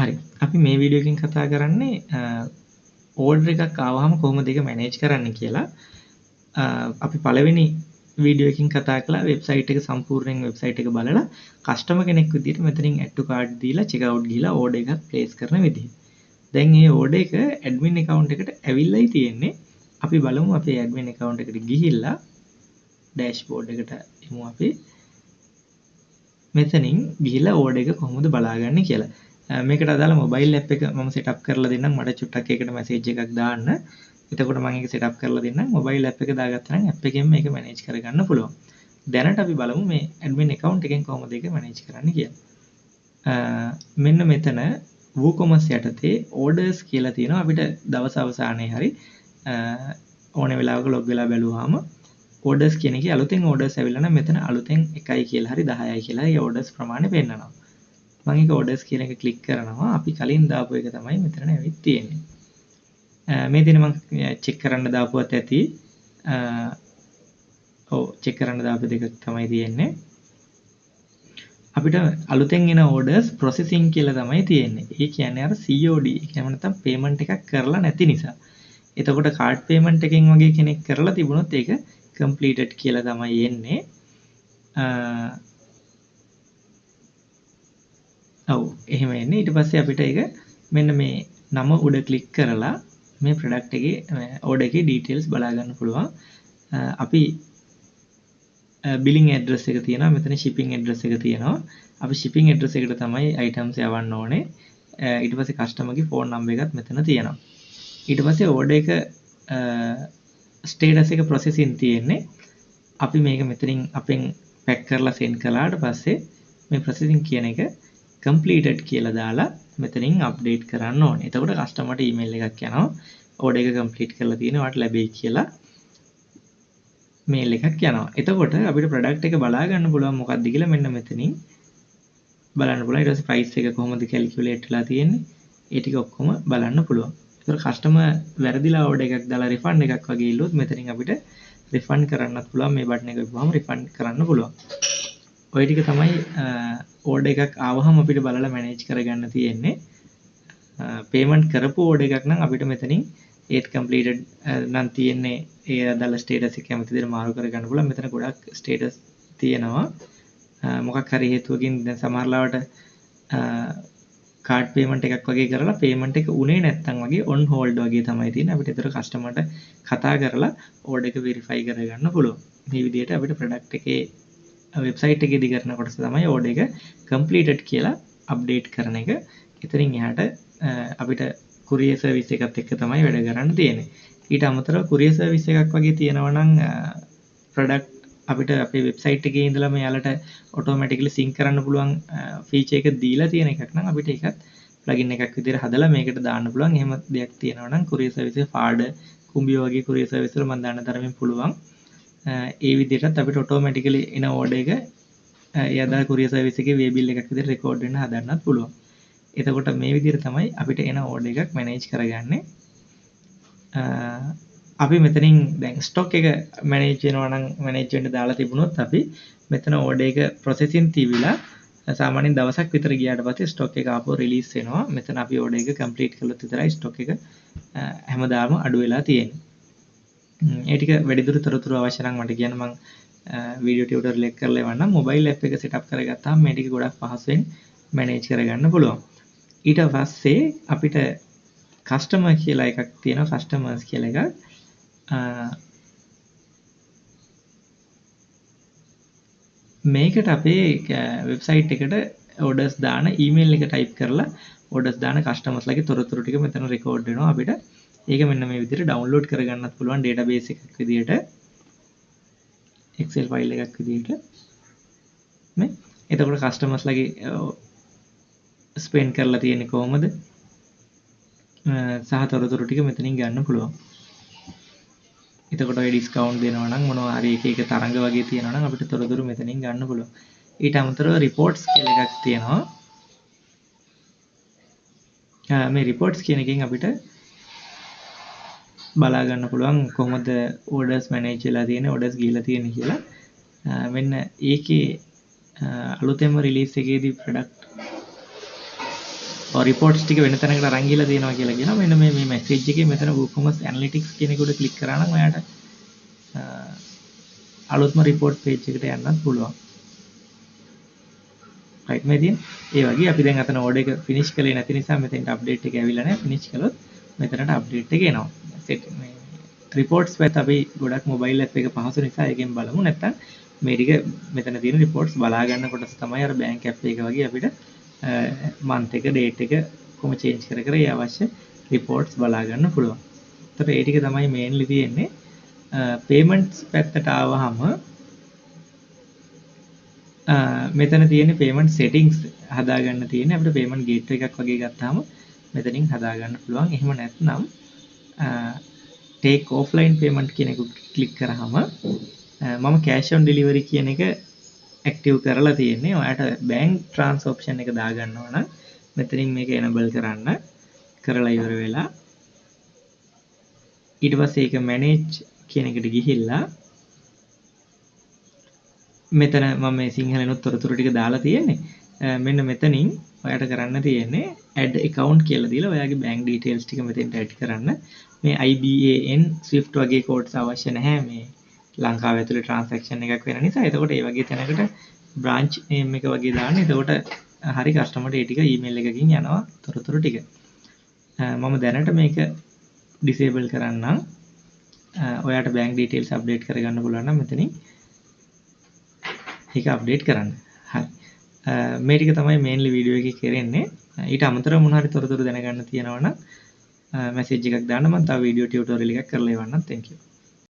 හරි. අපි මේ වීඩියෝ එකකින් කතා කරන්නේ ඕඩර් එකක් ආවහම කොහොමද ඒක මැනේජ් කරන්න කියලා. අපි පළවෙනි වීඩියෝ එකකින් කතා කළා වෙබ්සයිට් එක සම්පූර්ණයෙන් වෙබ්සයිට් එක බලලා කස්ටමර් කෙනෙක් විදිහට මෙතනින් add to cart දීලා check out ගිහලා ඕඩර් එකක් ප්ලේස් කරන විදිහ. දැන් මේ ඕඩර් එක admin account එකට ඇවිල්ලායි තියෙන්නේ. අපි බලමු අපේ admin account එකට ගිහිල්ලා dashboard එකට යමු අපි. මෙතනින් ගිහිල්ලා ඕඩර් එක කොහොමද බලාගන්නේ කියලා. මේකට අදාළ මොබයිල් ඇප් එක මම සෙටප් කරලා දෙන්නම්. මට චුට්ටක් ඒකට මැසේජ් එකක් දාන්න. එතකොට මම ඒක සෙටප් කරලා දෙන්නම්. මොබයිල් ඇප් එක දාගත්තා නම් ඇප් එකෙන් මේක මැනේජ් කරගන්න පුළුවන්. දැනට අපි බලමු මේ ඇඩ්මින් account එකෙන් කොහොමද ඒක මැනේජ් කරන්න කියලා. මෙන්න මෙතන WooCommerce යටතේ orders කියලා තියෙනවා. අපිට දවස් අවසානයේ හරි ඕනේ වෙලාවක log වෙලා බැලුවාම orders කියන එකේ අලුතෙන් orders ඇවිල්ලා නම් මෙතන අලුතෙන් 1යි කියලා හරි 10යි කියලා ඒ orders ප්‍රමාණය පෙන්නනවා. මම ඒක orders කියන එක ක්ලික් කරනවා. අපි කලින් දාපු එක තමයි මෙතන ඇවිත් තියෙන්නේ. මේ දින මම චෙක් කරන්න දාපුවත් ඇති. ඔව් චෙක් කරන්න දාපු දෙක තමයි තියෙන්නේ. අපිට අලුතෙන් එන orders processing කියලා තමයි තියෙන්නේ. ඒ කියන්නේ අර COD එහෙම නැත්නම් payment එකක් කරලා නැති නිසා. එතකොට card payment එකෙන් වගේ කෙනෙක් කරලා තිබුණොත් ඒක completed කියලා තමයි එන්නේ. ඔව් එහෙම එන්නේ. ඊට පස්සේ අපිට ඒක මෙන්න මේ නම උඩ ක්ලික් කරලා මේ ප්‍රොඩක්ට් එකේ ඕඩර් එකේ ඩීටේල්ස් බලා ගන්න පුළුවන්. අපි බිලිං ඇඩ්‍රස් එක තියෙනවා. මෙතන shipping ඇඩ්‍රස් එක තියෙනවා. අපි shipping ඇඩ්‍රස් එකට තමයි items යවන්න ඕනේ. ඊට පස්සේ කස්ටමර්ගේ ෆෝන් නම්බර් එකත් මෙතන තියෙනවා. ඊට පස්සේ ඕඩර් එක ස්ටේටස් එක processing තියෙන්නේ. අපි මේක මෙතනින් අපෙන් පැක් කරලා send කළාට පස්සේ මේ processing කියන එක completed කියලා දාලා මෙතනින් අප්ඩේට් කරන්න ඕනේ. එතකොට කස්ටමර්ට ඊමේල් එකක් යනවා. ඕඩර් එක කම්ප්ලීට් කරලා තියෙනවා. වට ලැබෙයි කියලා මේල් එකක් යනවා. එතකොට අපිට ප්‍රොඩක්ට් එක බලා ගන්න පුළුවන් මොකක්ද කියලා මෙන්න මෙතනින් බලන්න පුළුවන්. ඊට පස්සේ ප්‍රයිස් එක කොහොමද කැල්කියුලේට් වෙලා තියෙන්නේ. ඒ ටික ඔක්කොම බලන්න පුළුවන්. ඒතර කස්ටමර් වැරදිලා ඕඩර් එකක් දාලා රිෆන්ඩ් එකක් වගේ ඉල්ලුවොත් මෙතනින් අපිට රිෆන්ඩ් කරන්නත් පුළුවන්. මේ බටන් එක ඔබවම රිෆන්ඩ් කරන්න පුළුවන්. ඔය ටික තමයි ඕඩර් එකක් ආවහම අපිට බලලා මැනේජ් කරගන්න තියෙන්නේ. පේමන්ට් කරපු ඕඩර් එකක් නම් අපිට මෙතනින් ඒත් කම්ප්ලීටඩ් නම් තියෙන්නේ ඒ අදාළ ස්ටේටස් එක කැමති විදිහට මාරු කරගන්න පුළුවන්. මෙතන ගොඩක් ස්ටේටස් තියෙනවා. මොකක් හරි හේතුවකින් දැන් සමහර ලාවට කාඩ් පේමන්ට් එකක් වගේ කරලා පේමන්ට් එක උනේ නැත්තම් වගේ ඔන් හෝල්ඩ් වගේ තමයි තියෙන්නේ. අපිට ඒතර කස්ටමර්ට කතා කරලා ඕඩර් එක වෙරිෆයි කරගන්න පුළුවන්. මේ විදිහට අපිට ප්‍රොඩක්ට් එකේ වෙබ්සයිට් එකේදී කරන කොටස තමයි ඕඩර් එක කම්ප්ලීටඩ් කියලා අප්ඩේට් කරන එක. එතනින් එහාට අපිට courier service එකත් එක්ක තමයි වැඩ කරන්න තියෙන්නේ. ඊට අමතරව courier service එකක් වගේ තියෙනවා නම් product අපිට අපේ වෙබ්සයිට් එකේ ඉඳලා මෙයාලට automatically sync කරන්න පුළුවන් feature එක දීලා තියෙන එකක් නම් අපිට ඒකත් plugin එකක් විදිහට හදලා මේකට දාන්න පුළුවන්. එහෙම දෙයක් තියෙනවා නම් courier service එක FAD කුඹිය වගේ courier service වල මම දාන්න තරමින් පුළුවන්. ඒ විදිහටත් අපිට automatically එන order එක එයාදා courier service එකේ way bill එකක් විදිහට record වෙන්න හදන්නත් පුළුවන්. එතකොට මේ විදිහට තමයි අපිට එන order එකක් manage කරගන්නේ. අපි මෙතනින් දැන් stock එක manage වෙනවා නම් manage වෙන්න දාලා තිබුණොත් අපි මෙතන order එක processing තියවිලා සාමාන්‍යයෙන් දවසක් විතර ගියාට පස්සේ stock එක ආපහු release වෙනවා. මෙතන අපි order එක complete කළොත් විතරයි stock එක හැමදාම අඩු වෙලා තියෙන්නේ. ඒ ටික වැඩිදුර තොරතුරු අවශ්‍ය නම් මට කියන්න මම වීඩියෝ ටියුටර් එක කරලා එවන්නම්. මොබයිල් ඇප් එක setup කරගත්තාම මේ ටික ගොඩක් පහසුවෙන් manage කරගන්න පුළුවන්. ඊට පස්සේ අපිට customer කියලා එකක් තියෙනවා. customers කියලා එකක්. මේකට අපේ වෙබ්සයිට් එකට orders දාන email එක type කරලා orders දාන customers ලගේ තොරතුරු ටික මෙතන record වෙනවා අපිට. ඒක මෙන්න මේ විදිහට download කරගන්නත් පුළුවන් database එකක් විදිහට Excel file එකක් විදිහට මේ. එතකොට customers ලගේ spend කරලා තියෙන්නේ කොහොමද සහ තොරතුරු ටික මෙතනින් ගන්න පුළුවන්. එතකොට ඔය ඩිස්කවුන්ට් දෙනවා නම් මොනවා හරි එක තරංග වගේ තියෙනවා නම් අපිට තොරතුරු මෙතනින් ගන්න පුළුවන්. ඊට අමතරව reports කියලා එකක් තියෙනවා. මේ reports කියන එකෙන් අපිට බලා ගන්න පුළුවන් කොහොමද orders manage වෙලා තියෙන්නේ, orders ගිහලා තියෙන්නේ කියලා. මෙන්න ඒකේ අලුතෙන්ම release එකේදී product රිපෝට්ස් ටික වෙන තැනකට අරන් ගිහලා තියෙනවා කියලා කියනවා. මෙන්න මේ මැසේජ් එකේ මෙතන WooCommerce Analytics කියන එකට ක්ලික් කරා නම් ඔයාට අලුත්ම report page එකට යන්නත් පුළුවන්. right මේ තියෙන ඒ වගේ අපි දැන් අතන order එක finish කළේ නැති නිසා මෙතෙන්ට update එක ඇවිල්ලා නැහැ. finish කළොත් මෙතනට update එක එනවා. set මේ reports පැත්ත අපි ගොඩක් mobile app එක පහසු නිසා එකෙන් බලමු. නැත්තම් මේ ටික මෙතන තියෙන reports බලා ගන්න කොටස තමයි අර bank app එක වගේ අපිට month එක date එක කොහොම change කර කර ඒ අවශ්‍ය reports බලා ගන්න පුළුවන්. ඒතර ඒ ටික තමයි mainly තියෙන්නේ. payments පැත්තට ආවහම මෙතන තියෙන payment settings හදාගන්න තියෙන අපිට payment gateway එකක් වගේ ගත්තාම මෙතනින් හදාගන්න පුළුවන්. එහෙම නැත්නම් take offline payment කියන එක ක්ලික් කරාම මම cash on delivery කියන එක active කරලා තියෙන්නේ. ඔයාට bank transfer option එක දාගන්න ඕන. මෙතනින් මේක enable කරන්න. කරලා ඉවර වෙලා ඊට පස්සේ ඒක manage කියන එකට ගිහිල්ලා මෙතන මම මේ සිංහලෙනුත් තොරතුරු ටික දාලා තියෙන්නේ. මෙන්න මෙතනින් ඔයාලට කරන්න තියෙන්නේ add account කියලා දීලා ඔයාගේ bank details ටික මෙතෙන්ට add කරන්න. මේ IBAN Swift වගේ codes අවශ්‍ය නැහැ මේ ලංකාව ඇතුලේ transaction එකක් වෙන නිසා. එතකොට මේ වගේ තැනකට branch name එක වගේ දාන්න. එතකොට හරි customer ට ඒ ටික email එකකින් යනවා තොරතුරු ටික. මම දැනට මේක disable කරන්නම්. ඔයාට bank details update කරගන්න පුළුවන් නම් මෙතනින් ඒක අප්ඩේට් කරන්න. හරි. මේ ටික තමයි මේන්ලි වීඩියෝ එකේ කරන්නේ. ඊට අමතරව මොන හරි තොරතුරු දැනගන්න තියෙනවා නම් මැසේජ් එකක් දාන්න මම තව වීඩියෝ ටියුටෝරියල් එකක් කරලා එවන්නම්. thank you.